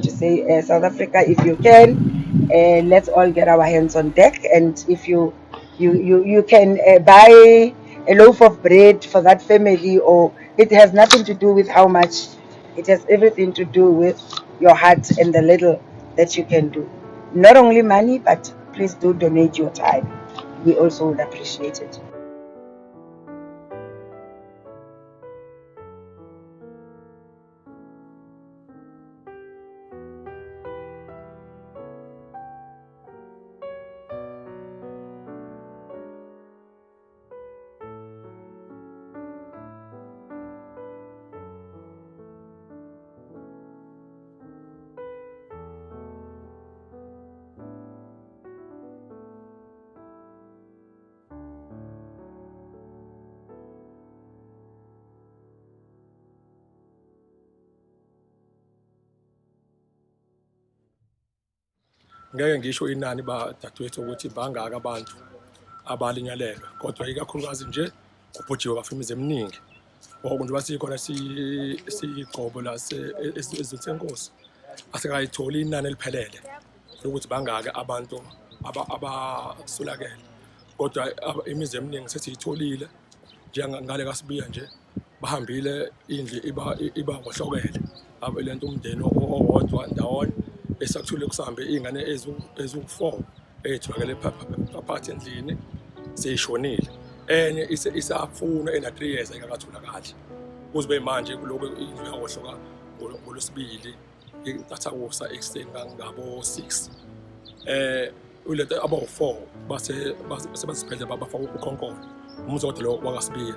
want to say, South Africa, if you can, let's all get our hands on deck. And if you can buy a loaf of bread for that family, or it has nothing to do with how much. It has everything to do with your heart and the little that you can do. Not only money, but please do donate your time. We also would appreciate it. Ngeke ngisho inani dadewethu ukuthi bangaka abantu abalinyalelwa, kodwa ikakhulukazi nje kubhujiwe kafemizi eminingi. Ngoku nje basikhona sigcobo la ezinsenkosi asekayithola inani eliphelele ukuthi bangaka abantu abasulakele, kodwa imizi eminingi sesiyitholile njengangale kaSibiya nje bahambile indlu iba ngohlokele lento umndeni owodwa ndawonye esakuthule kusambe ingane ezu4 ezithwakele phakathi endlini seyishonile, enye isafuna ena 3 years ayikatholakali kuze manje kuloko indlu yawohloka ngolosibili intathakusa ekseni ngabo 6 ulethe abo4 base basibhedlela babafaka ukhonkolo umuzi odwa lo wakaSibiya.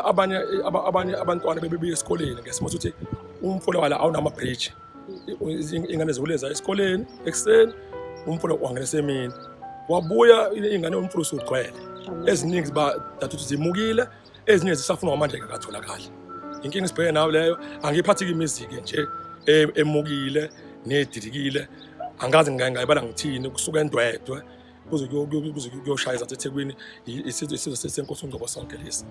Abanye abantwana bebebiya esikoleni ngesimo sokuthi umfula wala awunama bridge, ingane zoleza esikoleni ekseni umfula wangena semini wabuya ingane umfula usugcwele eziningi dathu zimukile ezinye zisafuna amandla engakatholakali. Inkinga sibheke nayo leyo, angiphathiki imiziki nje emukile nedidikile, angazi ngayibala ngithini kusuka eNdwedwe kuze kuyoshaya eThekwini isizwe sesenkosi uNgcobo sonke lesi.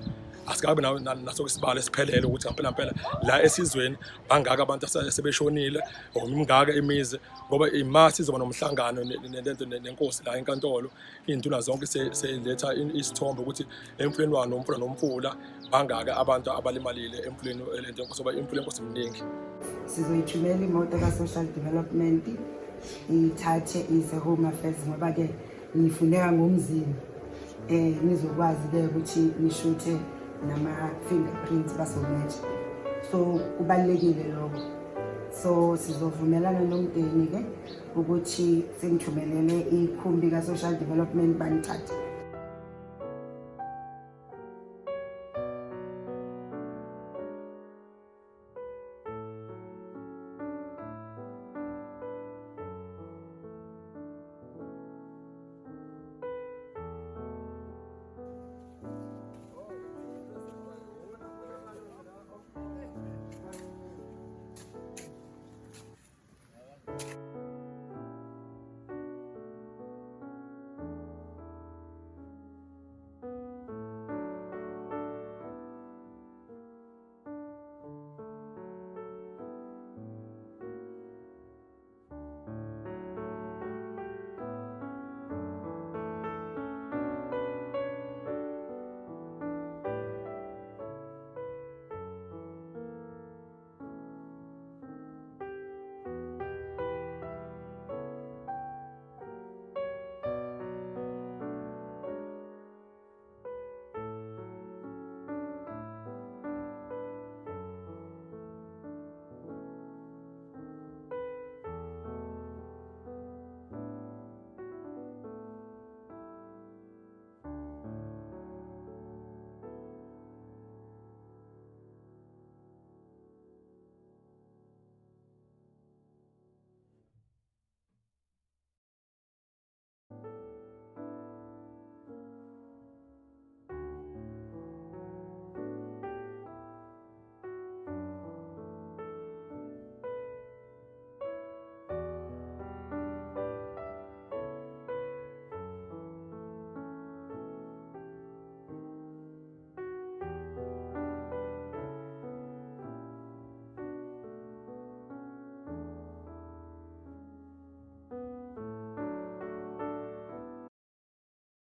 Asikabe naso isibalo esiphelele ukuthi ngempela la esizweni bangaka abantu asebeshonile omingaka imizi, ngoba imasi izoba nomhlangano nenkosi la enkantolo, induna zonke seletha isithombe ukuthi emfuleni wano umfula nomfula bangaka abantu abalimalile emfuleni lento enkosi, ngoba imfula enkosi eminingi. Sizoyithumela imoto ka-social development ithathe ise home affairs, ngoba ke nifuneka ngomzini nizokwazi-ke ukuthi nishuthe nama-fingerprints basomatch, so kubalulekile lokho. So sizovumelana nomndeni-ke ukuthi sengithumelele ikhumbi ka-social development banithathe